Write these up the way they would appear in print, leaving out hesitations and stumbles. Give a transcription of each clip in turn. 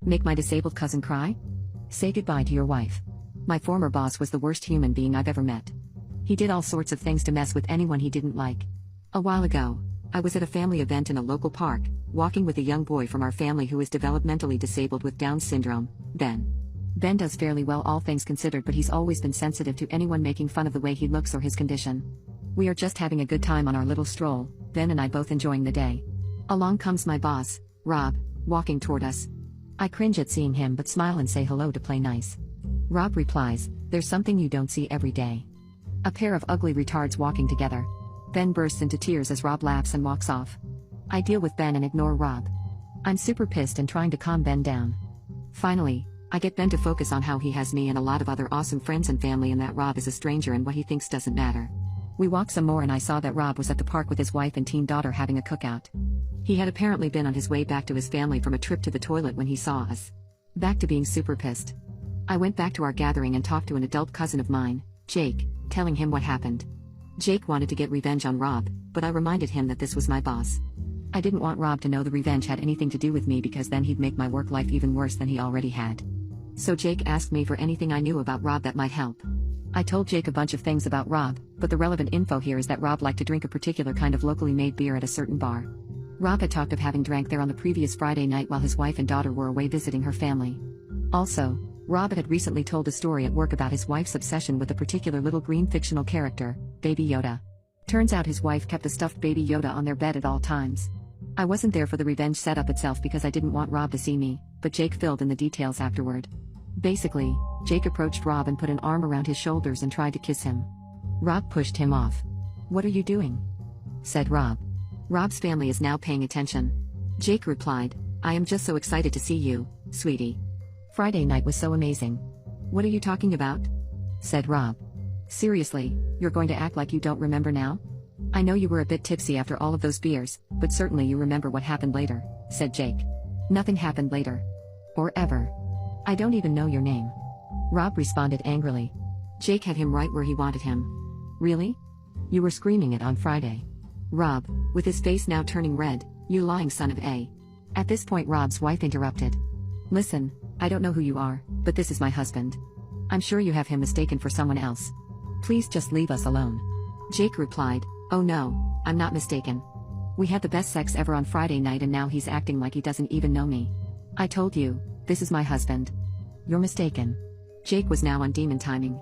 Make my disabled cousin cry? Say goodbye to your wife. My former boss was the worst human being I've ever met. He did all sorts of things to mess with anyone he didn't like. A while ago, I was at a family event in a local park, walking with a young boy from our family who is developmentally disabled with Down syndrome, Ben. Ben does fairly well all things considered, but he's always been sensitive to anyone making fun of the way he looks or his condition. We are just having a good time on our little stroll, Ben and I both enjoying the day. Along comes my boss, Rob, walking toward us. I cringe at seeing him but smile and say hello to play nice. Rob replies, "There's something you don't see every day. A pair of ugly retards walking together." Ben bursts into tears as Rob laughs and walks off. I deal with Ben and ignore Rob. I'm super pissed and trying to calm Ben down. Finally, I get Ben to focus on how he has me and a lot of other awesome friends and family and that Rob is a stranger and what he thinks doesn't matter. We walk some more and I saw that Rob was at the park with his wife and teen daughter having a cookout. He had apparently been on his way back to his family from a trip to the toilet when he saw us. Back to being super pissed. I went back to our gathering and talked to an adult cousin of mine, Jake, telling him what happened. Jake wanted to get revenge on Rob, but I reminded him that this was my boss. I didn't want Rob to know the revenge had anything to do with me because then he'd make my work life even worse than he already had. So Jake asked me for anything I knew about Rob that might help. I told Jake a bunch of things about Rob, but the relevant info here is that Rob liked to drink a particular kind of locally made beer at a certain bar. Rob had talked of having drank there on the previous Friday night while his wife and daughter were away visiting her family. Also, Rob had recently told a story at work about his wife's obsession with a particular little green fictional character, Baby Yoda. Turns out his wife kept a stuffed Baby Yoda on their bed at all times. I wasn't there for the revenge setup itself because I didn't want Rob to see me, but Jake filled in the details afterward. Basically, Jake approached Rob and put an arm around his shoulders and tried to kiss him. Rob pushed him off. "What are you doing?" said Rob. Rob's family is now paying attention. Jake replied, "I am just so excited to see you, sweetie. Friday night was so amazing." "What are you talking about?" said Rob. "Seriously, you're going to act like you don't remember now? I know you were a bit tipsy after all of those beers, but certainly you remember what happened later," said Jake. "Nothing happened later. Or ever. I don't even know your name." Rob responded angrily. Jake had him right where he wanted him. "Really? You were screaming it on Friday." Rob, with his face now turning red, "You lying son of a." At this point Rob's wife interrupted. "Listen, I don't know who you are, but this is my husband. I'm sure you have him mistaken for someone else. Please just leave us alone." Jake replied, "Oh no, I'm not mistaken. We had the best sex ever on Friday night and now he's acting like he doesn't even know me. I told you, this is my husband. You're mistaken." Jake was now on demon timing.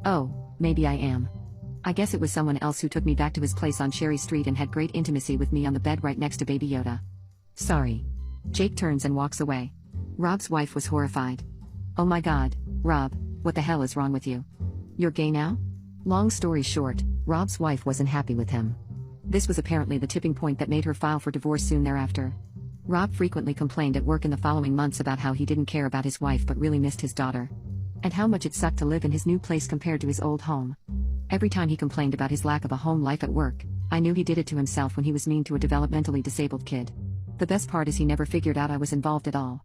"Oh, maybe I am. I guess it was someone else who took me back to his place on Cherry Street and had great intimacy with me on the bed right next to Baby Yoda. Sorry." Jake turns and walks away. Rob's wife was horrified. "Oh my god, Rob, what the hell is wrong with you? You're gay now?" Long story short, Rob's wife wasn't happy with him. This was apparently the tipping point that made her file for divorce soon thereafter. Rob frequently complained at work in the following months about how he didn't care about his wife but really missed his daughter. And how much it sucked to live in his new place compared to his old home. Every time he complained about his lack of a home life at work, I knew he did it to himself when he was mean to a developmentally disabled kid. The best part is he never figured out I was involved at all.